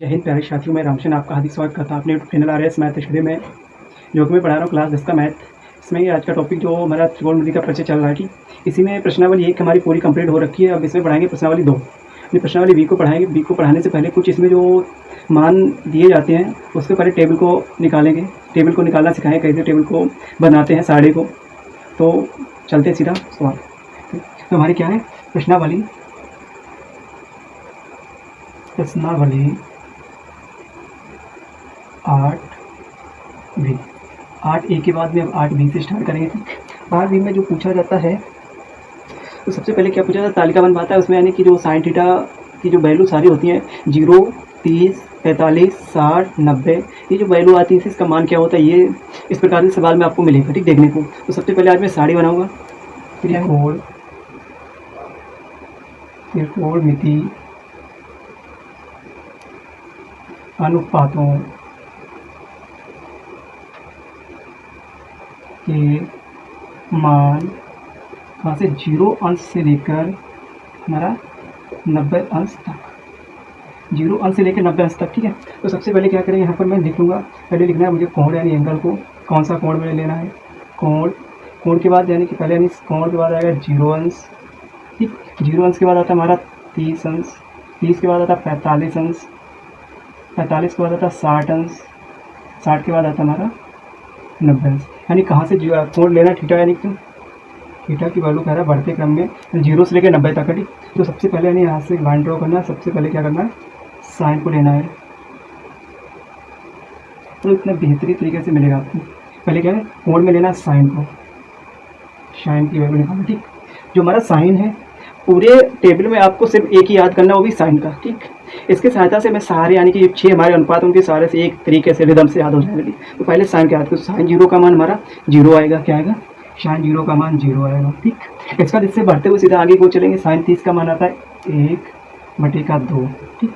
जय हिंद प्यारे साथियों, मैं रामचंद्र आपका हार्दिक स्वागत करता हूं अपने YouTube channel R S math study में, जो कि मैं पढ़ा रहा हूँ क्लास 10 का मैथ। इसमें आज का टॉपिक जो हमारा त्रिकोणमिति का परिचय चल रहा है। ठीक, इसी में प्रश्नावली 1 हमारी पूरी कंप्लीट हो रखी है। अब इसमें पढ़ाएंगे प्रश्नावली 2। प्रश्नावली बी को पढ़ाएंगे। बी को पढ़ाने से पहले कुछ इसमें जो मान दिए जाते हैं उसके पहले टेबल को निकालेंगे। टेबल को निकालना सिखाएंगे, कैसे टेबल को बनाते हैं सारे को। तो चलते सीधा सवाल। तो हमारी क्या है प्रश्नावली 8 8 ए के बाद में अब 8 बी से स्टार्ट करेंगे। 8 बी में जो पूछा जाता है तो सबसे पहले क्या पूछा जाता है, तालिका बनवाता है। उसमें यानी कि जो साइन थीटा की जो वैल्यू सारी होती हैं 0, 30, 45, 60, 90, ये जो वैल्यू आती है इसका मान क्या होता है, ये इस प्रकार के सवाल में आपको मिलेगा। ठीक, देखने को। तो सबसे पहले आज मैं साड़ी बनाऊंगा। त्रिकोणमिति अनुपातों के मान कहाँ से 0 अंश से लेकर हमारा 90 अंश तक, 0 अंश से लेकर 90 अंश तक। ठीक है, तो सबसे पहले क्या करें, यहाँ पर मैं लिख लूँगा। पहले लिखना है मुझे कोण यानी एंगल को, कौन सा कोण मैंने लेना है। कोण के बाद यानी कि पहले यानी कोण के बाद आएगा 0 अंश। ठीक, 0 अंश के बाद आता है हमारा 30 अंश, 30 के बाद आता है 45 अंश, 45 के बाद आता है 60 अंश, 60 के बाद आता है हमारा 90 अंश। यानी कहाँ से कोण लेना, थीटा, यानी कि थीटा की वैल्यू कह रहा है बढ़ते क्रम में 0 से लेकर 90 तक है। ठीक, तो सबसे पहले यानी यहाँ से लाइन ड्रॉ करना है। सबसे पहले क्या करना है, साइन को लेना है। तो इतना बेहतरीन तरीके से मिलेगा आपको। पहले क्या है, कोण में लेना है साइन को, साइन की वैल्यू निकालना। ठीक, जो हमारा साइन है पूरे टेबल में आपको सिर्फ एक ही याद करना, वो भी साइन का। ठीक, इसके सहायता से मैं सारे यानी कि 6 हमारे अनुपात उनके सारे से एक तरीके से रिदम से याद हो जाएगा। तो पहले साइन का याद करो। साइन 0 का मान हमारा 0 आएगा। क्या आएगा, साइन 0 का मान 0 आएगा। ठीक, इसका बाद इससे बढ़ते हुए सीधा आगे को चलेंगे। साइन 30 का मान आता है 1/2। ठीक,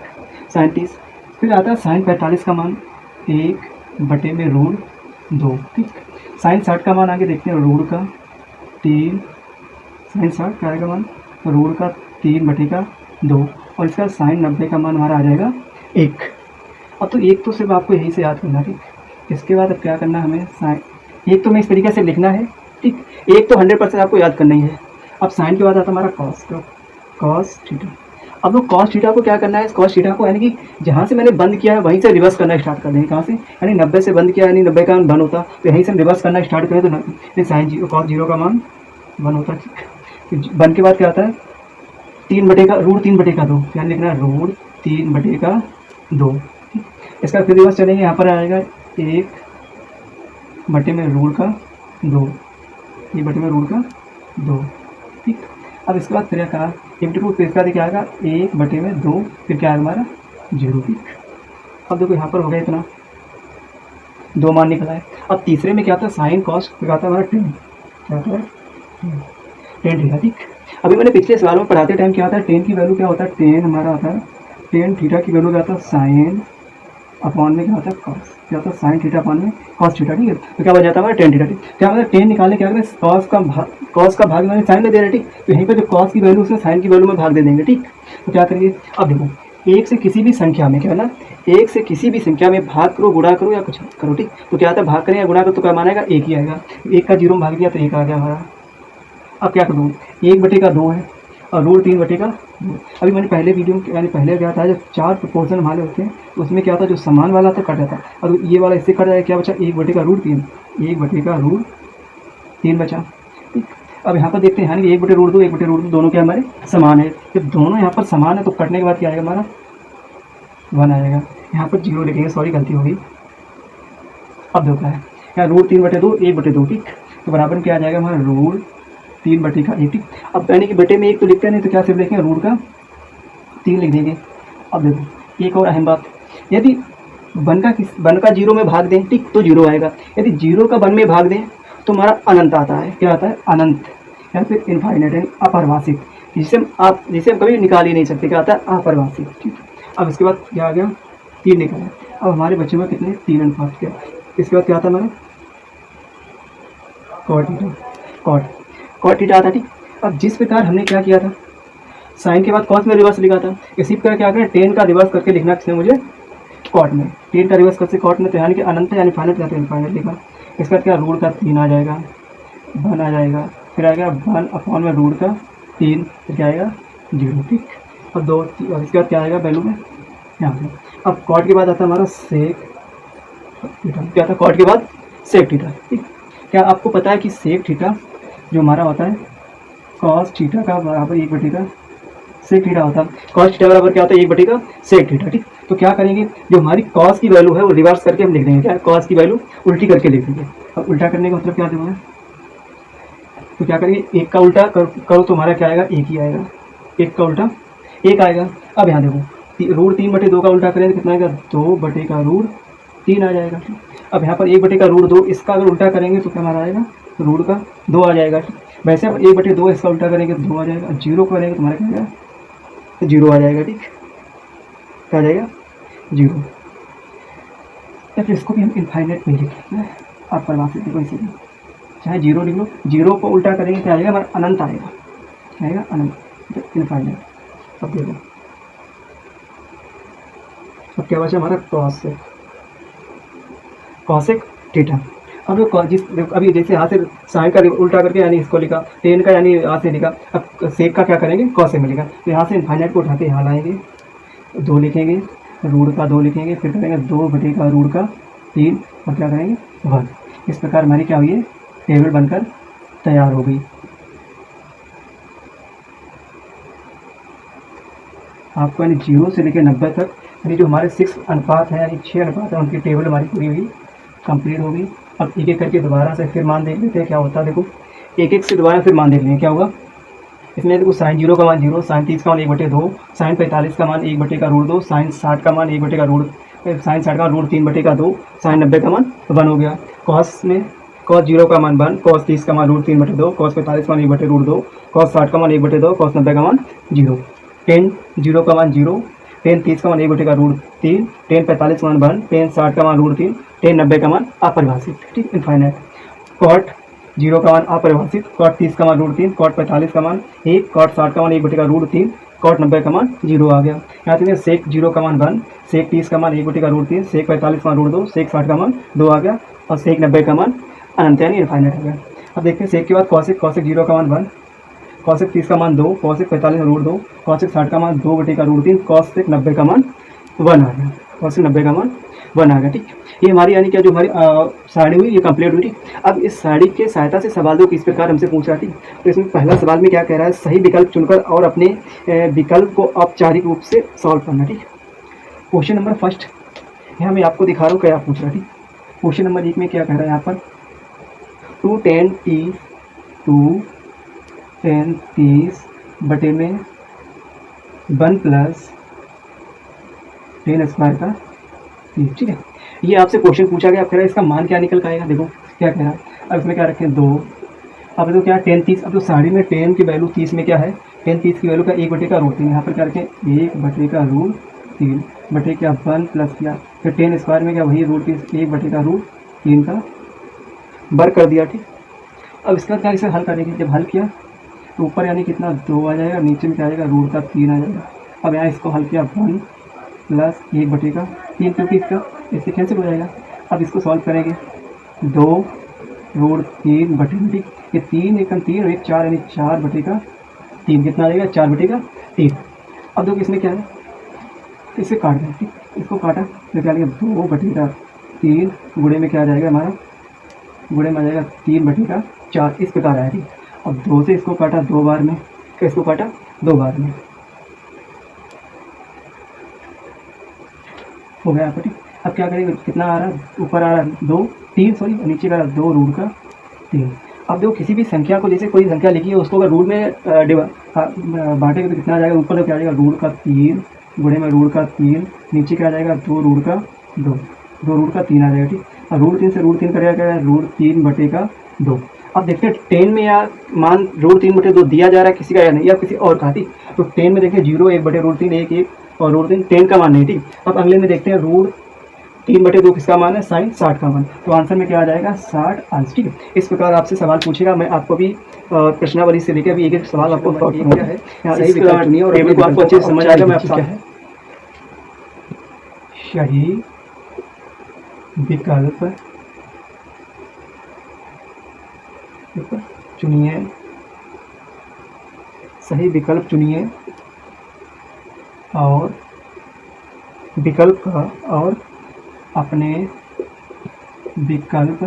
साइन 30। फिर आता है साइन 45 का मान 1/√2। ठीक, साइन 60 का मान आगे देखते हैं √3। साइन 60 का आएगा मान √3/2। और इसका साइन 90 का मान हमारा आ जाएगा 1। अब तो 1 तो सिर्फ आपको यहीं से याद करना है। ठीक, इसके बाद अब क्या करना है हमें, साइन 1 तो मैं इस तरीके से लिखना है। ठीक, 1 तो 100% आपको याद करना ही है। अब साइन के बाद आता हमारा कॉस, तो कॉस थीटा। अब लोग कॉस थीटा को क्या करना है, कॉस थीटा को यानी कि जहाँ से मैंने बंद किया है वहीं से रिवर्स करना स्टार्ट कर देंगे। कहाँ से, यानी 90 से बंद किया, यानी 90 का मान 1 होता, तो यहीं से हम रिवर्स करना स्टार्ट करें तो साइन 0 कॉस 0 का मान 1 होता है। ठीक, 1 के बाद क्या आता है, √3/2, यानी लिखना है √3/2। ठीक, इसका फिर रिवर्स चलेंगे, यहाँ पर आएगा 1/√2, 1/√2। ठीक, अब इसके बाद फिर क्या, फिर इसका क्या आएगा 1/2, फिर क्या आएगा हमारा 0। ठीक, अब देखो यहाँ पर हो गया इतना 2 मान निकला है। अब तीसरे में क्या आता है, साइन कॉस, फिर आता है हमारा टेन, क्या आता है टेन थीटा। ठीक, अभी मैंने पिछले सवालों में पढ़ाते टाइम क्या होता है, टेन की वैल्यू क्या होता है, टेन हमारा आता है, टेन थीटा की वैल्यू क्या होता है साइन अपॉन में क्या होता है कॉस, क्या होता है साइन थीटा अपॉन में कॉस थीटा। ठीक है, तो क्या बन जाता है हमारा टेन थीटा। ठीक, क्या मतलब टेन निकालने क्या करें, कॉस का भाग मैंने साइन में दे रहे। ठीक, तो यहीं पर जो कॉस की वैल्यू उसमें साइन की वैल्यू में भाग दे देंगे। ठीक, तो क्या करेंगे, अब देखो 1 से किसी भी संख्या में, क्या ना 1 से किसी भी संख्या में भाग करो, गुणा करो या कुछ करो। ठीक, तो क्या आता है, भाग करें या गुणा करो तो क्या मान आएगा, 1 ही आएगा। 1 का 0 में भाग दिया तो 1 आ गया हमारा। अब क्या करूँ, 1/2 है और √3/2। अभी मैंने पहले वीडियो में यानी पहले क्या था, जब 4 प्रोपोर्शन हमारे होते हैं तो उसमें क्या था, जो समान वाला था कट जाता, और ये वाला इससे कट जाएगा, क्या बचा 1/√3, 1/√3 बचा। ठीक, अब यहाँ पर देखते हैं यानी 1/√2, 1/√2 दोनों क्या हमारे समान है। जब दोनों यहाँ पर समान है तो कटने के बाद क्या आएगा हमारा 1 आएगा। यहाँ पर 0 लिखेंगे, सॉरी गलती होगी। अब देखो है यहाँ √3/2, 1/2। ठीक, तो बराबर में क्या आ जाएगा हमारा √3/1। ठीक, अब यानी कि बटे में 1 तो लिखते हैं, नहीं तो क्या सिर्फ लिखेंगे √3 लिख देंगे। अब देखो एक और अहम बात, यदि 1 का 0 में भाग दें, ठीक, तो 0 आएगा। यदि 0 का 1 में भाग दें तो हमारा अनंत आता है। क्या आता है, अनंत, या फिर इनफाइनाइट यानी अपरिभाषित, जिसे हम कभी निकाल ही नहीं सकते। क्या आता है, अपरिभाषित। ठीक, अब इसके बाद क्या आ गया, 3 निकाला। अब हमारे बच्चे में कितने 3 अनुपात क्या, इसके बाद क्या आता है हमारा कॉट थीटा आता। ठीक, अब जिस प्रकार हमने क्या किया था, साइन के बाद कॉस में रिवर्स लिखा था, इसी प्रकार क्या करें टेन का रिवर्स करके लिखना किसने मुझे कॉट में, 10 का रिवर्स कैसे कॉट में, तो यानी कि अनंत यानी फाइनल जाते हैं फाइनल लिखा। इसके बाद क्या रूट का 3 आ जाएगा, 1 आ जाएगा, फिर आएगा 1 अपॉन में रूट का 3, फिर क्या आएगा 0, ठीक। और 2 और इसके बाद क्या आएगा वैल्यू में यहाँ पे। अब कॉट के बाद आता है हमारा सेक थीटा, क्या था कॉट के बाद सेक थीटा, ठीक। क्या आपको पता है कि सेक थीटा जो हमारा होता है कॉस थीटा का बराबर 1/का सेक थीटा होता है। कॉस थीटा बराबर क्या होता है 1/का सेक थीटा, ठीक। तो क्या करेंगे, जो हमारी कॉस की वैल्यू है वो रिवर्स करके हम लिख देंगे, क्या कॉस की वैल्यू उल्टी करके लिख देंगे। अब उल्टा करने का मतलब क्या देंगे, तो क्या करेंगे 1 का उल्टा करो तो हमारा क्या आएगा 1 ही आएगा, 1 का उल्टा 1 आएगा। अब यहाँ देखो रूट 3/2 का उल्टा करें तो कितना आएगा 2/√3 आ जाएगा। अब यहाँ पर 1/√2 इसका अगर उल्टा करेंगे तो क्या हमारा आएगा रूट का 2 आ जाएगा। वैसे अब 1/2 इसका उल्टा करेंगे तो 2 आ जाएगा, 0 करेंगे तो हमारा क्या आएगा 0 आ जाएगा, ठीक। क्या आ जाएगा 0। या फिर इसको भी हम इनफाइनाइट में लिखेंगे, आप परिभाषित देखो इसे भी, चाहे 0 लिख लो, 0 को उल्टा करेंगे क्या आएगा हमारा अनंत आएगा, क्या आएगा अनंत, इनफाइनाइट। अब देखो अब क्या बचा हमारा कॉसेक थीटा। अब अभी जैसे यहाँ से साइन का उल्टा करके यानी इसको लिखा, 10 का यानी यहाँ से लिखा, अब सेक का क्या करेंगे कॉसेक में लिखा, तो यहाँ से इनफाइनाइट को उठा के यहाँ लाएंगे, 2 लिखेंगे, रूट का 2 लिखेंगे, फिर करेंगे 2/√3 और क्या करेंगे 1। इस प्रकार हमारी क्या हुई है टेबल बनकर तैयार हो गई। आपको यानी 0 से लेकर 90 तक यानी जो हमारे 6 अनुपात हैं यानी 6 अनुपात है उनकी टेबल हमारी पूरी हुई कंप्लीट हो गई। अब एक एक करके दोबारा से फिर मान देख लेते हैं क्या होता है। देखो एक एक से दोबारा फिर मान देख लेंगे क्या होगा। इसमें देखो साइन 0 का मान 0, साइन 30 का मान 1/2, साइन 45 का मान 1/√2, साइन 60 का मान 1/√, साइन 60 का मान √3/2, साइन 90 का मान 1 हो गया। कॉस में कॉस 0 का मान 1, कॉस 30 का मान √3/2, कॉस 45 का मान 1/√2, कॉस 60 का मान 1/2, कॉस 90 का मान 0, टेन 0 का मान 0, टेन 30 का मान 1/√3, टेन 45 का मान 1, टेन 60 का मान √3, टेन 90 का मान अपरिभाषित, ठीक इनफाइनाइट। कॉट 0 का मान अपरिभाषित, कॉट 30 का मान √3, कॉट 45 का मान 1, कॉट 60 का मान 1/√3, कॉट 90 का मान 0 आ गया। यहाँ देखिए सेक 0 का मान 1, सेक 30 का मान 1/√3, सेक 45 का मान √2, सेक 60 का मान 2 आ गया और सेक 90 का मान अनंत यानी इनफाइनाइट हो गया। अब देखते हैं सेक के बाद कॉसेक, कॉसेक 0 का मान 1, कॉसेक 30 का मान 2, कॉसेक 45 का √2, कॉसेक 60 का मान 2/√3, कॉसेक 90 का मान 1 आ गया, कॉसेक 90 का मान 1 आ गया, ठीक। ये हमारी यानी क्या जो हमारी सारणी हुई ये कंप्लीट हुई, ठीक। अब इस सारणी के सहायता से सवाल जो किस प्रकार हमसे पूछा, ठीक। तो इसमें पहला सवाल में क्या कह रहा है, सही विकल्प चुनकर और अपने विकल्प को औपचारिक रूप से सॉल्व करना, ठीक। क्वेश्चन नंबर फर्स्ट यहाँ मैं आपको दिखा रहा हूँ क्या पूछ रहा है, ठीक। क्वेश्चन नंबर 1 में क्या कह रहा है यहाँ पर 210 बटे में 1 + 10 स्क्वायर का 30, ठीक है। ये आपसे क्वेश्चन पूछा गया। अब कह रहा है इसका मान क्या निकल का आएगा। देखो क्या कह रहा है, अब इसमें क्या रखें 2, अब देखो क्या 10 30, अब तो साड़ी में 10 की वैल्यू 30 में क्या है 10 30 की वैल्यू का 1/√3, यहाँ पर क्या रखें 1/√3 बटे क्या 1 प्लस क्या फिर 10 स्क्वायर में क्या वही √3 1/√3 का वर्ग कर दिया, ठीक। अब इसका क्या इसे हल करेंगे, जब हल किया तो ऊपर यानी कितना 2 आ जाएगा, नीचे में क्या आ जाएगा √3 आ जाएगा। अब यहाँ इसको हल किया 1 + 1/3 क्योंकि इसका इससे कैंसिल हो जाएगा। अब इसको सॉल्व करेंगे 2√3 ठीक, ये 3 एकम 3 और 1 4 यानी 4/3 कितना आ जाएगा 4/3। अब देखो इसमें क्या है तो इसे काट दें, ठीक। इसको काटा तो क्या लगेगा 2/3 गुणे में क्या आ जाएगा हमारा गुणे में आ जाएगा 3/4 इस प्रकार आया, ठीक। अब 2 से इसको काटा 2 बार में, इसको काटा 2 बार में हो गया आपका, ठीक। अब क्या करेंगे कितना आ रहा है ऊपर आ रहा है 2 3 सॉरी नीचे का 2√3। अब देखो किसी भी संख्या को जैसे कोई संख्या लिखी है उसको अगर रूट में बांटेंगे तो कितना आ जाएगा ऊपर तो क्या आ जाएगा √3 गुणे में √3 नीचे क्या आ जाएगा 2√3 आ जाएगा, ठीक। और √3 से √3 करेगा क्या √3/2। अब देखते हैं 10 में या मान √3/2 दिया जा रहा है किसी का या नहीं या किसी और का, ठीक। तो 10 में देखिए 0 1/√3 1 1 और √3 10 का मान नहीं, ठीक। अब अगले में देखते हैं √3/2 किसका मान है साइन 60 का मान, तो आंसर में क्या आ जाएगा 60 आंसर, ठीक है। इस प्रकार आपसे सवाल पूछेगा, मैं आपको भी प्रश्नावली से लेकर अभी एक एक सवाल आपको सॉल्व करना है। सही विकल्प चुनिए और टेबल को आपको अच्छे से समझ आएगा। मैं आपको सही विकल्प चुनिए, सही विकल्प चुनिए और विकल्प का और अपने विकल्प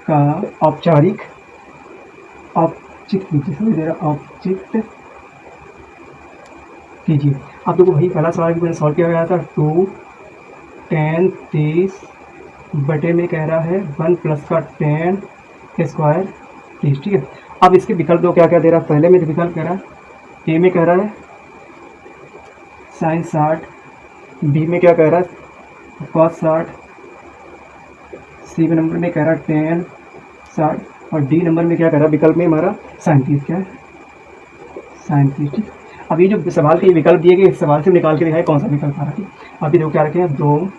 का औपचारिक औपचित कीजिए। आप देखो भाई पहला सवाल की मैंने सॉल्व किया गया था 2 10 30 बटे में कह रहा है 1 प्लस का 10 स्क्वायर 30, ठीक है। अब इसके विकल्प दो क्या क्या दे रहा है। पहले में विकल्प कह रहा है ए में कह रहा है साइन 60, बी में क्या कह रहा है कॉस 60, सी में नंबर में कह रहा है 10 60 और डी नंबर में क्या कह रहा है विकल्प में हमारा साइन 30, क्या है साइन 30, ठीक। अब ये जो सवाल के विकल्प दिए गए इस सवाल से निकाल के दिखाए कौन सा विकल्प आ रहा है, ठीक। अभी देखो क्या रखे हैं 2,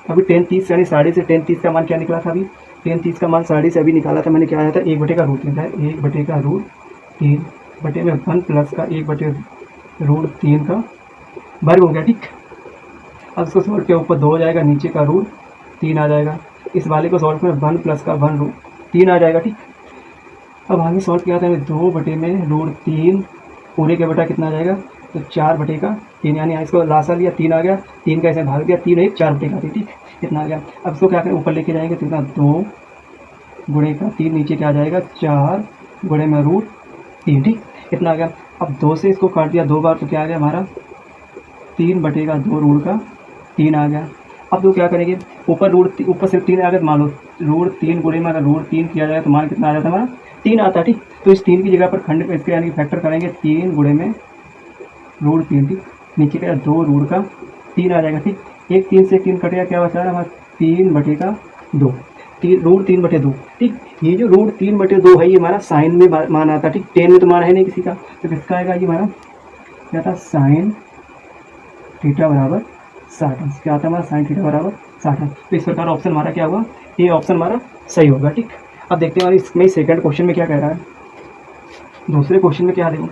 अभी 10 30 यानी 60 से 10 30 का मान क्या निकला था, अभी 10 30 का मान 60 से अभी निकाला था मैंने, क्या आया था 1 बटे का रूट 3 था, 1 बटे का रूट 3 बटे में 1 प्लस का 1 बटे रूट 3 का वर्ग हो गया, ठीक। अब इसको सॉल्व के ऊपर 2 हो जाएगा, नीचे का रूट 3 आ जाएगा। इस वाले को सॉल्व में 1 प्लस का 1 रूट 3 आ जाएगा, ठीक। अब आगे सॉल्व किया था 2 बटे में रूट 3 पूरे के बटा कितना आ जाएगा तो 4 बटे का 3, यानी इसको लासा लिया 3 आ गया, 3 का ऐसे भाग दिया 3 1 4 बटे का 3, ठीक इतना आ गया। अब इसको क्या करें ऊपर लेके जाएंगे तो इतना 2 गुणे का 3 नीचे क्या आ जाएगा 4 गुणे में रूट 3, ठीक इतना आ गया। अब 2 से इसको काट दिया 2 बार तो क्या आ गया हमारा 3 बटे का 2 रूट का 3 आ गया। अब तो क्या करेंगे ऊपर ऊपर सिर्फ 3 आ गया तो मान लो रूट 3 गुणे में अगर रूट 3 किया जाए तो मान कितना आ जाता है हमारा 3 आता, ठीक। तो इस 3 की जगह पर खंड पे इसके यानी फैक्टर करेंगे 3 गुणे में रूट 3, ठीक नीचे का 2 रूट का 3 आ जाएगा, ठीक। एक 3 से 3 कटेगा क्या बचा रहा हमारा 3 बटे का 2 रूट 3 बटे 2, ठीक। ये जो रूट 3 बटे 2 है ये हमारा साइन में मान आता है, ठीक। टेन में तो मान है नहीं किसी का, तो किसका आएगा ये हमारा क्या था साइन थीटा बराबर 60, क्या आता है हमारा साइन थीटा बराबर 60। तो इस प्रकार ऑप्शन हमारा क्या हुआ, ये ऑप्शन हमारा सही होगा, ठीक। अब देखते हैं इसमें सेकंड क्वेश्चन में क्या कह रहा है। दूसरे क्वेश्चन में क्या देखो,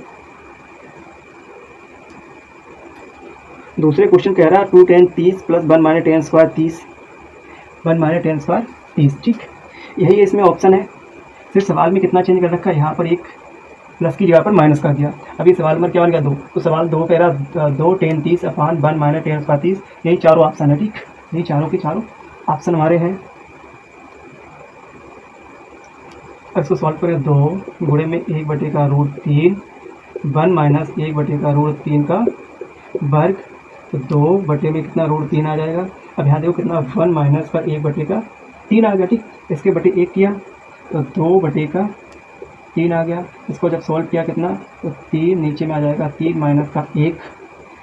दूसरे क्वेश्चन कह रहा है 2 10 30 plus 1 minus 10 square 30, 1 minus 10 square 30, ठीक। यही इसमें ऑप्शन है। फिर सवाल में कितना चेंज कर रखा है, यहाँ पर एक प्लस की जगह पर माइनस कर दिया। अभी सवाल में क्या बन गया 2, तो सवाल 2 कह रहा 2 10 30 अपान 1 माइनस 10 स्क्वायर 30, यही चारों ऑप्शन है, ठीक। यही चारों के चारों ऑप्शन हमारे हैं। अब इसको सॉल्व करें 2 गुणे में 1 बटे का रूट 3 1 माइनस 1 बटे का रूट 3 का वर्ग, तो 2 बटे में कितना रूट 3 आ जाएगा। अब यहाँ देखो कितना 1 माइनस का 1 बटे का 3 आ गया, ठीक। इसके बटे 1 किया तो 2 बटे का 3 आ गया। इसको जब सॉल्व किया कितना तो 3 नीचे में आ जाएगा 3 माइनस का 1,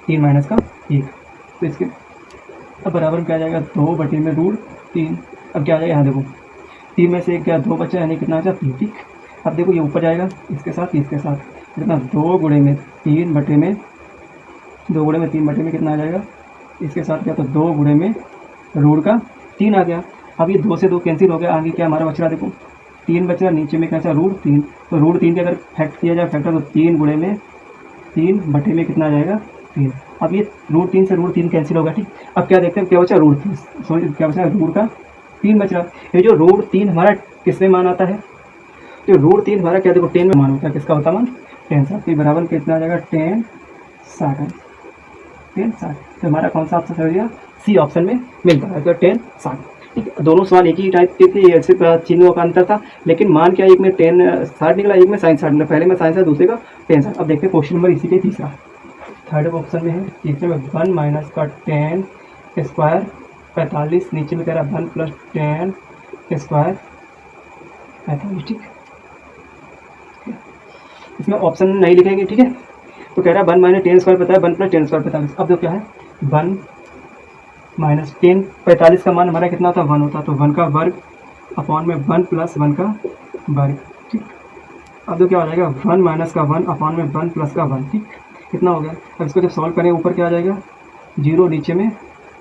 3 माइनस का 1, तो इसके अब बराबर क्या आ जाएगा 2 बटे में रूट 3। अब क्या आ जाएगा यहाँ देखो 3 में से 1 क्या 2 बचा यानी कितना आ जाएगा 3, ठीक। अब देखो ये ऊपर जाएगा इसके साथ इसके साथ कितना 2 गुणे में 3 बटे में 2 गुणे में 3 बटे में कितना आ जाएगा इसके साथ क्या तो 2 गुणे में रूट का 3 आ गया। अब ये 2 से 2 कैंसिल हो गया, आगे क्या हमारा बच रहा देखो 3 बच रहा, नीचे में कैसा रूट 3, तो रूट 3 के अगर फैक्ट किया जाए फैक्टर तो 3 गुणे में 3 बटे में कितना आ जाएगा 3। अब ये रूट 3 से रूट 3 कैंसिल होगा, ठीक। अब क्या देखते हैं क्या बचा रूट 3, सॉरी क्या बचा रूट का 3 बच रहा। ये जो रूट 3 हमारा किसमें मान आता है, तो रूट 3 हमारा क्या देखो 10 में मान होता है, किसका होता है मान 10 60, बराबर कितना आ जाएगा 10 60 10 60। तो हमारा कौन सा ऑप्शन सही हो गया, सी ऑप्शन में मिलता है, तो 10 60, ठीक। दोनों सवाल एक ही टाइप के थे, ऐसे चिन्हों का अंतर था, लेकिन मान क्या एक में 10 60 निकला, एक में साइन 60 निकला, पहले में साइन 60 दूसरे का 10 60। अब देखते हैं क्वेश्चन नंबर इसी के तीसरा थर्ड ऑप्शन में है। तीसरे में 1 माइनस का 10 स्क्वायर 45, नीचे में कह रहा है 1 प्लस 10 स्क्वायर 45, ठीक। इसमें ऑप्शन नहीं लिखेंगे, ठीक है। तो कह रहा है 1 माइनस 10 स्क्वायर पता है 1 प्लस 10 स्क्वायर 45। अब तो क्या है 1 माइनस 10 45 का मान हमारा कितना होता है 1 होता है, तो 1 का वर्ग अपॉन में 1 प्लस 1 का वर्ग, ठीक। अब तो क्या हो जाएगा 1 माइनस का 1 अपॉन में 1 प्लस का 1, ठीक कितना हो गया। अब इसको जब सॉल्व करें ऊपर क्या आ जाएगा 0, नीचे में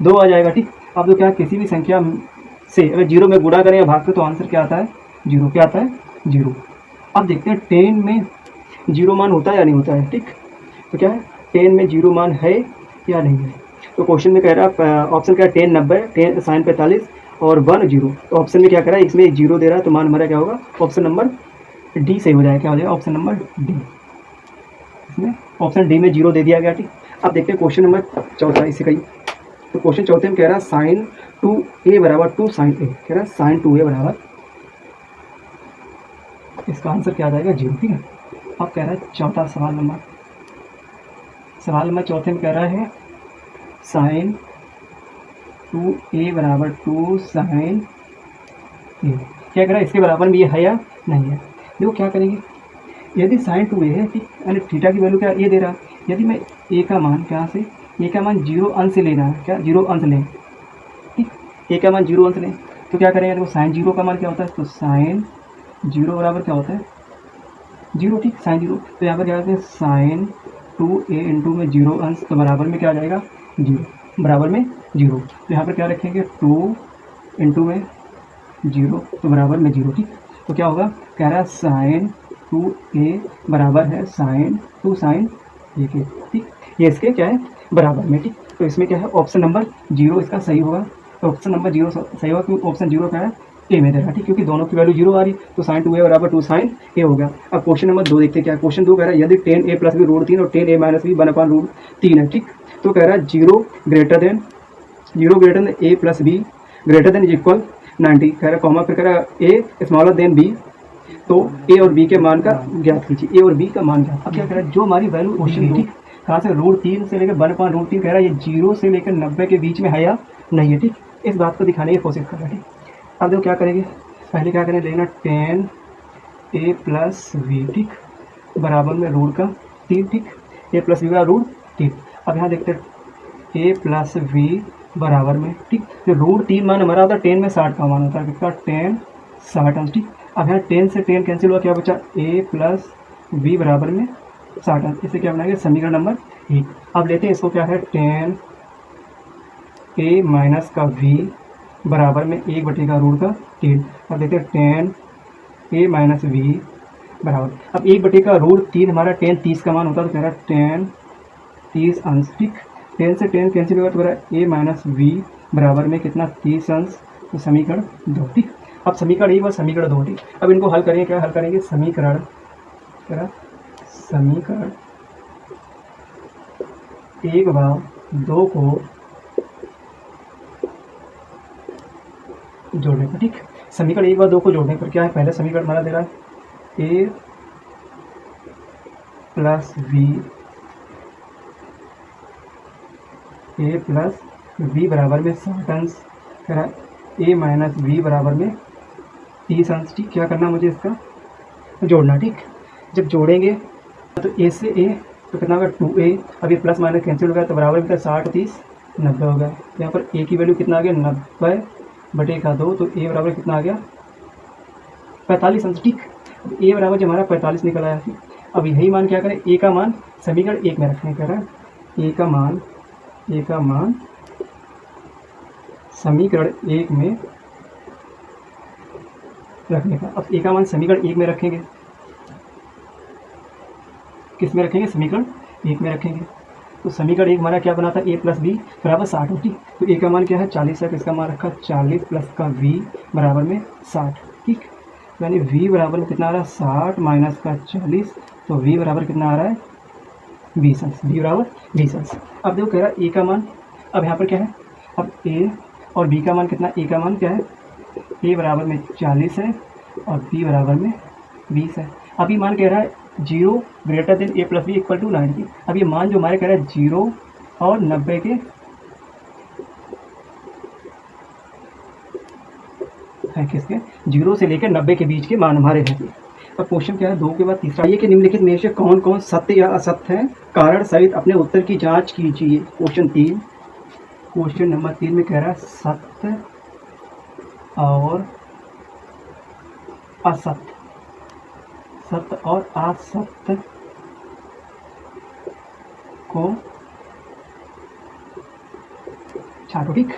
2 आ जाएगा, ठीक। अब तो क्या किसी भी संख्या से अगर 0 में गुणा करें या भाग करें तो आंसर क्या आता है 0, क्या आता है 0। अब देखते हैं 10 में 0 मान होता है या नहीं होता है, ठीक। तो क्या है 10 में 0 मान है या नहीं है। तो क्वेश्चन में कह रहा है ऑप्शन क्या है 10 90, 10 साइन 45 और 1 0। तो ऑप्शन में क्या करा है, इसमें एक जीरो दे रहा है, तो मान हमारा क्या होगा, ऑप्शन नंबर डी सही हो जाएगा। क्या हो जाएगा, ऑप्शन नंबर डी। इसमें ऑप्शन डी में जीरो दे दिया गया। ठीक, अब देखते हैं क्वेश्चन नंबर चौथा इससे कही। तो क्वेश्चन चौथे में कह रहा है साइन 2a बराबर 2 साइन a, कह रहा है साइन 2a बराबर, इसका आंसर क्या आ जाएगा, जीरो। ठीक है, अब कह रहा है चौथा सवाल नंबर चौथे में कह रहा है साइन 2a बराबर 2 साइन a, क्या कह रहा है, इसके बराबर में ये है या नहीं है। देखो क्या करेंगे, यदि साइन 2a है, ठीक, यानी थीटा की वैल्यू क्या ये दे रहा है, यदि मैं a का मान क्या से, a का मान जीरो अंश लेना है, क्या जीरो अंश लें, ठीक, a का मान जीरो अंश लें, तो क्या करेंगे, देखो साइन जीरो का मान क्या होता है, तो साइन जीरो बराबर क्या होता है, जीरो। ठीक, साइन जीरो, तो यहाँ पर क्या करते हैं साइन 2a इंटू में जीरो अंश, तो बराबर में क्या आ जाएगा, जीरो, बराबर में जीरो। तो यहाँ पर क्या रखेंगे 2 इंटू में जीरो, तो बराबर में जीरो। ठीक, तो क्या होगा, कह रहा है साइन 2a बराबर है साइन 2 साइन a के। ठीक, ये इसके क्या है, बराबर में। ठीक, तो इसमें क्या है, ऑप्शन नंबर जीरो इसका सही होगा। तो ऑप्शन नंबर जीरो सही होगा, क्योंकि ऑप्शन जीरो क्या है, ए में दे रहा है। ठीक, क्योंकि दोनों की वैल्यू जीरो आ रही, तो साइन 2a बराबर 2 साइन a हो गया। अब क्वेश्चन नंबर 2 देखते हैं क्या है। क्वेश्चन 2 कह रहा है यदि 10a प्लस बी रूट 3 और 10a माइनस बी 1/√3 है। ठीक, तो कह रहा है zero greater than a plus be greater than is equal 90, कह रहा है कॉमा, फिर कह रहा है a स्मॉलर देन b, तो a और b के मान का ज्ञात कीजिए, a और b का मान ज्ञात। अब क्या कह रहा है, जो हमारी वैल्यू क्वेश्चन, ठीक, कहाँ से, √3 से लेकर 1/√3, कह रहा है ये जीरो से लेकर 90 के बीच में है या नहीं है। ठीक, इस बात को दिखाने की कोशिश कर रहा है। ठीक, अब देखो क्या करेंगे, पहले क्या करें, लेना 10a प्लस वी, ठीक, बराबर में रूट का 3, ठीक, a प्लस वी का √3। अब यहाँ देखते हैं a प्लस वी बराबर में, ठीक, तो √3 मान हमारा होता है 10 में 60 का मान होता है, कितना 10 60 अंश। ठीक, अब यहाँ 10 से 10 कैंसिल हुआ, क्या बचा, a प्लस वी बराबर में 60 अंश। इसे क्या बनाएंगे, समीकरण नंबर 1। अब लेते हैं इसको, क्या है 10a माइनस का v बराबर में 1/√3। अब देखते हैं 10a माइनस वी बराबर, अब 1/√3 हमारा 10 30 का मान होता है, तो कह रहा है 10 30 अंश। ठीक, 10 से 10 कैंसिल होगा, तो कह रहा है a माइनस वी बराबर में कितना 30 अंश, तो समीकरण 2। ठीक, अब समीकरण 1 और समीकरण 2। ठीक, अब इनको हल करेंगे, क्या हल करेंगे, समीकरण 1 व 2 को जोड़ने पर। ठीक, समीकरण 1 व 2 को जोड़ने पर क्या है, पहले समीकरण हमारा दे रहा है a प्लस वी बराबर में 60 अंश, कह रहा है a माइनस वी बराबर में 30 अंश। ठीक, क्या करना मुझे, इसका जोड़ना। ठीक, जब जोड़ेंगे तो a से a तो कितना होगा 2a, अब ये प्लस माइनस कैंसिल हो गया, तो बराबर में 60 30 90 हो गया। यहाँ पर a की वैल्यू कितना आ गया, 90/2, तो a बराबर कितना आ गया 45 अंश। ठीक, अब a बराबर जो हमारा 45 निकल आया। ठीक, अब यही मान क्या करें, a का मान समीकरण 1 में रखने, कह रहा है a का मान समीकरण 1 में रखने का। अब a का मान समीकरण 1 में रखेंगे, किस में रखेंगे, समीकरण 1 में रखेंगे। तो समीकरण 1 हमारा क्या बना था, a प्लस बी बराबर 60। ठीक, तो a का मान क्या है 40 है, तो इसका मान रखा 40 प्लस का v बराबर में 60। ठीक, यानी v बराबर में कितना आ रहा है 60 माइनस का 40, तो v बराबर कितना आ रहा है 20 अंश, v बराबर 20 अंश। अब देखो कह रहा है a का मान, अब यहाँ पर क्या है, अब a और b का मान कितना, a का मान क्या है, a बराबर में 40 है और b बराबर में 20 है। अब ये मान कह रहा है 0 greater than a plus B equal to 90। अब ये मान जो हमारे कह रहा है 0 और 90 के है, किसके, 0 से लेकर 90 के बीच के मान हमारे हैं। अब क्वेश्चन क्या है 2 के बाद तीसरा, ये कि निम्नलिखित में से कौन कौन सत्य या असत्य है, कारण सहित अपने उत्तर की जांच कीजिए। क्वेश्चन नंबर 3 में कह रहा है सत्य और असत्य, सत्य और असत्य को छाटो। ठीक,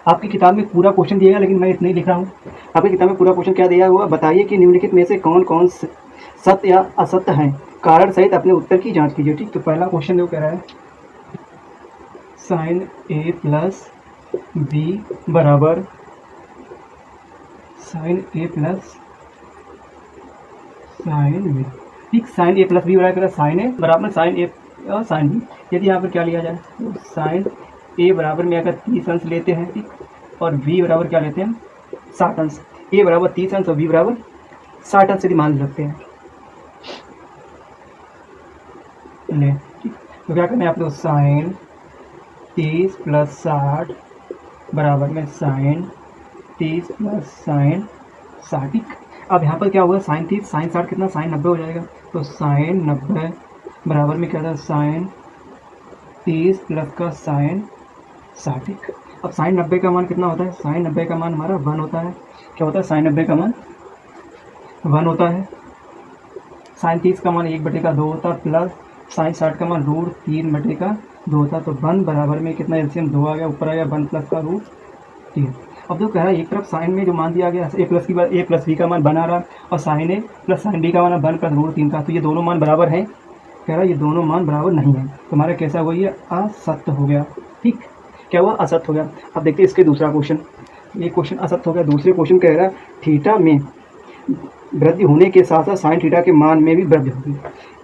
आपकी किताब में पूरा क्वेश्चन दिया गया, लेकिन मैं इतना ही लिख रहा हूँ। आपकी किताब में पूरा क्वेश्चन क्या दिया हुआ, बताइए कि निम्नलिखित में से कौन कौन सत्य या असत्य हैं, कारण सहित अपने उत्तर की जांच कीजिए। ठीक, तो पहला क्वेश्चन जो कह रहा है साइन ए प्लस बी बराबर साइन ए प्लस साइन बी। ठीक, साइन ए प्लस बी बराबर साइन ए बराबर साइन ए और साइन बी। यदि यहाँ पर क्या लिया जाए तो साइन ए बराबर में अगर 30 अंश लेते हैं, ठीक, और बी बराबर क्या लेते हैं 60 अंश। ए बराबर 30 अंश और बी बराबर 60 अंश यदि मान रखते हैं ले, ठीक, तो क्या करना है आप लोग साइन 30 प्लस 60 बराबर में साइन 30 प्लस साइन 60। ठीक, अब यहाँ पर क्या होगा साइन 30 साइन 60 कितना साइन 90 हो जाएगा। तो साइन 90 बराबर में क्या था साइन 30 प्लस का साइन 60। अब साइन 90 का मान कितना होता है, साइन 90 का मान हमारा 1 होता है। क्या होता है साइन 90 का मान 1 होता है। साइन 30 का मान 1/2 होता है प्लस साइन 60 का मान √3/2 होता है। तो 1 बराबर में कितना एलसीएम 2 आ गया, ऊपर आ गया 1 प्लस का √3। अब जो कह रहा है एक तरफ साइन में जो मान दिया गया ए प्लस बी का मान बना रहा और साइन ए प्लस साइन बी का मान 1 प्लस √3 का, तो ये दोनों मान बराबर हैं। कह रहा है ये दोनों मान बराबर नहीं है, तो हमारा कैसा हुआ ये असत्य हो गया। ठीक, क्या हुआ असत्य हो गया। अब देखते हैं इसके दूसरा क्वेश्चन। ये क्वेश्चन असत्य हो गया। दूसरे क्वेश्चन कह रहा है थीटा में वृद्धि होने के साथ साथ साइन थीटा के मान में भी वृद्धि होगी।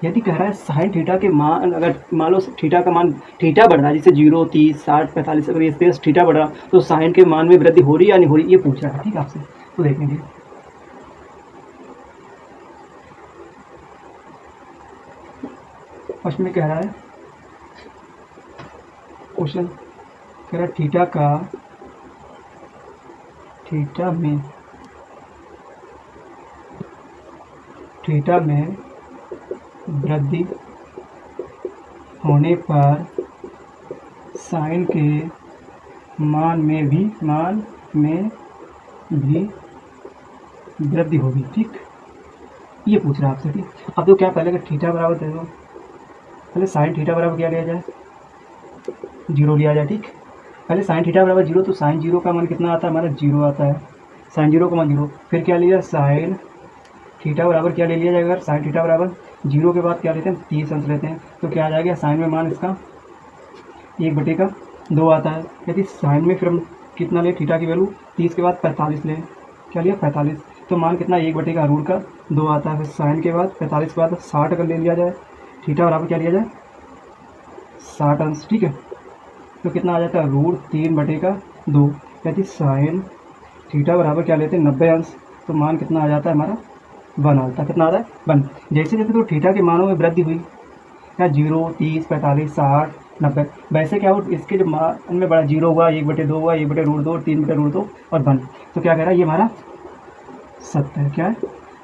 यदि कह रहा है साइन थीटा के मान अगर मान लो थीटा का मान थीटा बढ़ रहा है, जैसे 0 30 60 45 अगर इस तरह थीटा बढ़ रहा तो साइन के मान में वृद्धि हो रही या नहीं हो रही, ये पूछ रहा है। ठीक, आपसे तो देखेंगे। फर्स्ट में कह रहा है क्वेश्चन कह रहा है थीटा में वृद्धि होने पर साइन के मान में भी वृद्धि होगी। ठीक, ये पूछ रहा है आपसे। ठीक, अब तो क्या पहले अगर थीटा बराबर दे दो, पहले साइन थीटा बराबर क्या लिया जाए 0 लिया जाए। ठीक, पहले साइन थीटा बराबर 0, तो साइन 0 का मान कितना आता है हमारा 0 आता है। साइन 0 का मान 0, फिर क्या लिया साइन थीटा बराबर क्या ले लिया जाएगा, अगर साइन थीटा बराबर 0 के बाद क्या लेते हैं 30 अंश लेते हैं, तो क्या आ जाएगा साइन में मान इसका 1/2 आता है। यदि साइन में फिर हम कितना ले थीटा की वैल्यू 30 के बाद 45 लें, क्या लिया 45, तो मान कितना 1/√2 आता है। फिर साइन के बाद 45 के बाद 60 अगर ले लिया जाए, थीटा बराबर क्या लिया जाए 60 अंश। ठीक है, तो कितना आ जाता है √3/2। यदि साइन थीटा बराबर क्या लेते हैं 90 अंश, तो मान कितना आ जाता है हमारा 1 आता है। कितना आता है 1। जैसे जैसे तो थीटा के मानों में वृद्धि हुई, क्या 0 30 45 60 90, वैसे क्या हो इसके जो मान में बड़ा 0 हुआ 1/2 हुआ 1/√2 3/√2 और 1, तो क्या कह रहा है ये हमारा सत्य है। क्या है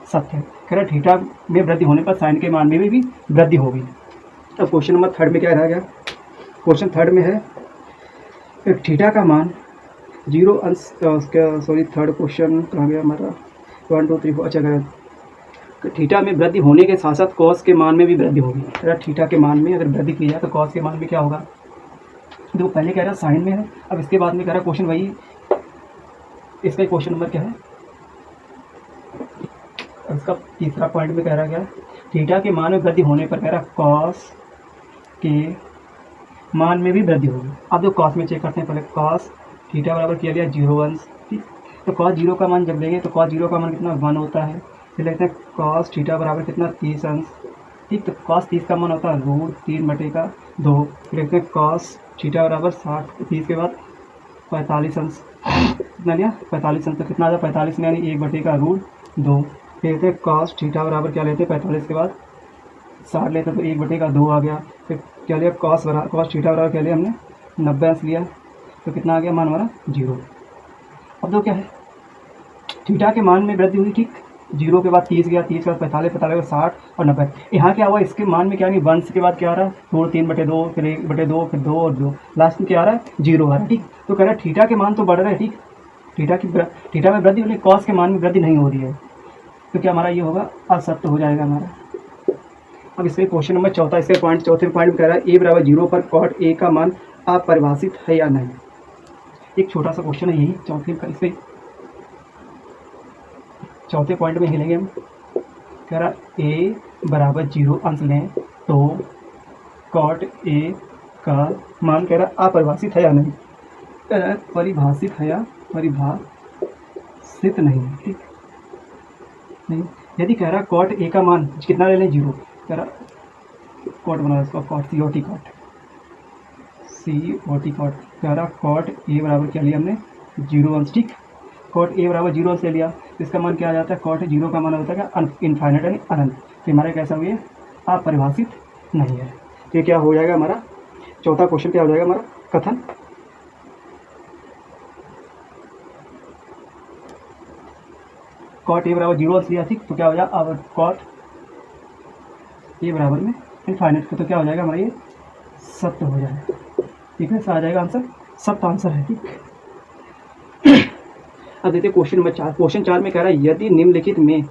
सत्य है। कह रहा है थीटा में वृद्धि होने पर साइन के मान में भी वृद्धि होगी। अब क्वेश्चन नंबर 3 में क्या रह गया, क्वेश्चन 3 में है थीटा का मान 0 अंश सॉरी थर्ड क्वेश्चन कहाँ गया हमारा 1 2 3 4। अच्छा, थीटा में वृद्धि होने के साथ साथ कॉस के मान में भी वृद्धि होगी। अगर थीटा के मान में अगर वृद्धि की जाए तो कॉस के मान में क्या होगा, देखो पहले कह रहा साइन में है, अब इसके बाद में कह रहा क्वेश्चन वही, इसका क्वेश्चन नंबर क्या है, इसका तीसरा पॉइंट में कह रहा क्या थीटा के मान में वृद्धि होने पर कह रहा कॉस के मान में भी वृद्धि होगी। अब जो कॉस में चेक करते हैं, पहले कॉस थीटा बराबर किया गया 0 अंश। ठीक, तो कॉस 0 का मान जब लेंगे तो कॉस 0 का मान कितना 1 होता है। फिर लेते हैं कॉस थीटा बराबर कितना 30 अंश। ठीक, तो कॉस 30 का मान होता है √3/2। फिर लेते हैं कॉस थीटा बराबर 60 30 के बाद 45 अंश। कितना लिया 45 अंश, तो कितना आ जाए 45 में यानी 1/√2। फिर लेते हैं कॉस थीटा बराबर क्या लेते हैं 45 के बाद 60 लेते हैं, तो 1/2 आ गया। फिर क्या लिया कॉस थीटा बराबर क्या लिया हमने 90 अंश लिया, तो कितना आ गया मान हमारा 0। अब तो क्या है थीटा के मान में वृद्धि हुई। ठीक, 0 के बाद 30 गया, 30 के बाद 45 45 के बाद 60 और 90। यहाँ क्या हुआ इसके मान में क्या नहीं 1 के बाद क्या आ रहा है √3/2 फिर 1/2 फिर 2 और 2 लास्ट में क्या आ रहा है 0 आ रहा है। ठीक, तो कह रहा है थीटा के मान तो बढ़ रहा है। ठीक, थीटा में वृद्धि हो रही है, कॉस के मान में वृद्धि नहीं हो रही है, तो क्या हमारा ये होगा असत्य हो जाएगा हमारा। अब इसके क्वेश्चन नंबर 4 इसके चौथे पॉइंट में कह रहा है a बराबर 0 पर कॉट a का मान अपरिभाषित है या नहीं। एक छोटा सा क्वेश्चन है यही इसके चौथे पॉइंट में ही लेंगे हम। कह रहा a बराबर 0 अंश लें तो कॉट a का मान कह रहा अपरिभाषित है या नहीं, कह रहा है परिभाषित है या परिभाषित नहीं है, ठीक नहीं। यदि कह रहा कॉट ए का मान कितना ले लें, 0, कह रहा कॉट बना इसका कॉट COT कॉट कह रहा कॉट ए बराबर क्या लिया हमने 0 अंश, ठीक। कॉट ए बराबर 0 अंश ले लिया, इसका मान क्या आ जाता है, कॉट 0 का मान होता है क्या इनफाइनाइट यानी अनंत। तो हमारा कैसा हुआ अपरिभाषित नहीं है। तो ये क्या हो जाएगा हमारा चौथा क्वेश्चन, क्या हो जाएगा हमारा कथन कॉट ए बराबर 0 अंश लिया, ठीक। तो क्या हो जाएगा अब कॉट ए बराबर में इनफाइनाइट, तो क्या हो जाएगा हमारा ये सत्य हो जाएगा, ठीक है। ऐसा आ जाएगा आंसर, सत्य आंसर है, ठीक। अब देखते क्वेश्चन नंबर 4। क्वेश्चन 4 में कह रहा है यदि निम्नलिखित में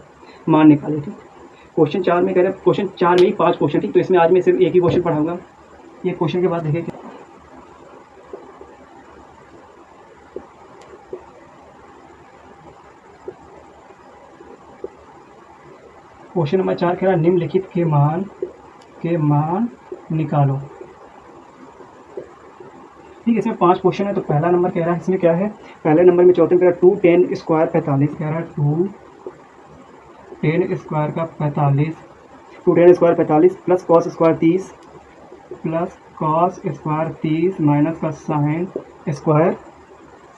मान निकाले, ठीक। क्वेश्चन 4 में कह रहा है, क्वेश्चन 4 में ही 5 क्वेश्चन, ठीक। तो इसमें आज मैं सिर्फ एक ही क्वेश्चन पढ़ाऊंगा। ये क्वेश्चन के बाद देखेंगे क्वेश्चन नंबर 4 कह रहा है निम्नलिखित के मान निकालो, ठीक। इसमें 5 क्वेश्चन है। तो पहला नंबर कह रहा है, इसमें क्या है, पहले नंबर में चौथे में कह रहा है 2 10 स्क्वायर 45, कह रहा है 2 10 स्क्वायर का 45, 2 10 square 45 plus cos square 30 minus का साइन स्क्वायर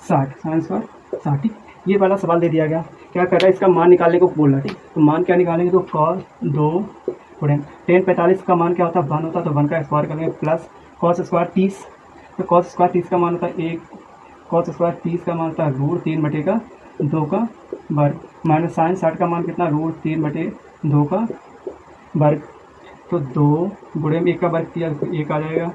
60, ठीक। ये वाला सवाल दे दिया गया, क्या कर रहा है, इसका मान निकालने को बोल रहा है, ठीक। तो मान क्या निकालेंगे, तो कॉस 2 10 45 का मान क्या होता है 1 होता है, तो 1 का स्क्वायर करेंगे प्लस कॉस स्क्वायर 30, तो कॉस स्क्वायर 30 का मान होता है 1, कॉस स्क्वायर 30 का मान होता है √3/2 का वर्ग माइनस साइन 60 का मान कितना √3/2 का वर्ग। तो 2 गुणे में 1 का वर्ग किया तो 1 आ जाएगा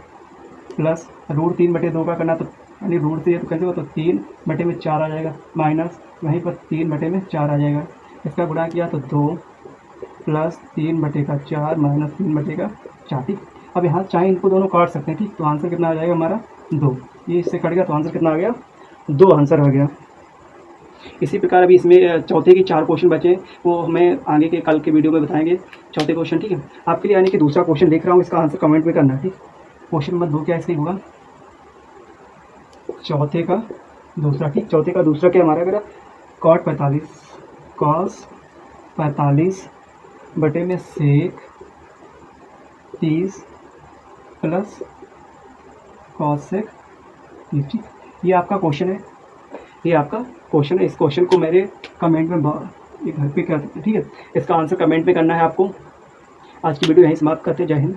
प्लस √3/2 का करना, तो यानी रूट से तो कैसे हो, तो 3/4 आ जाएगा माइनस वहीं पर 3/4 आ जाएगा। इसका गुणा किया तो 2 प्लस 3/4 माइनस 3/4, ठीक। अब यहाँ चाहे इनको दोनों काट सकते हैं, ठीक। तो आंसर कितना आ जाएगा हमारा 2, ये इससे कट गया तो आंसर कितना आ गया 2 आंसर हो गया। इसी प्रकार अभी इसमें चौथे के 4 क्वेश्चन बचे, वो हमें आगे के कल के वीडियो में बताएंगे चौथे क्वेश्चन, ठीक है। आपके लिए यानी कि दूसरा क्वेश्चन देख रहा हूँ, इसका आंसर कमेंट में करना, ठीक। क्वेश्चन नंबर 2 क्या इसका होगा, चौथे का दूसरा, ठीक। चौथे का दूसरा क्या हमारा अगर कॉट 45 कॉस 45 बटे में सेक 30 प्लस कॉसेक 30, ठीक। ये आपका क्वेश्चन है, ये आपका क्वेश्चन है। इस क्वेश्चन को मेरे कमेंट में घर पे कर सकते हैं, ठीक है। इसका आंसर कमेंट में करना है आपको। आज की वीडियो यहीं समाप्त करते हैं। जय हिंद।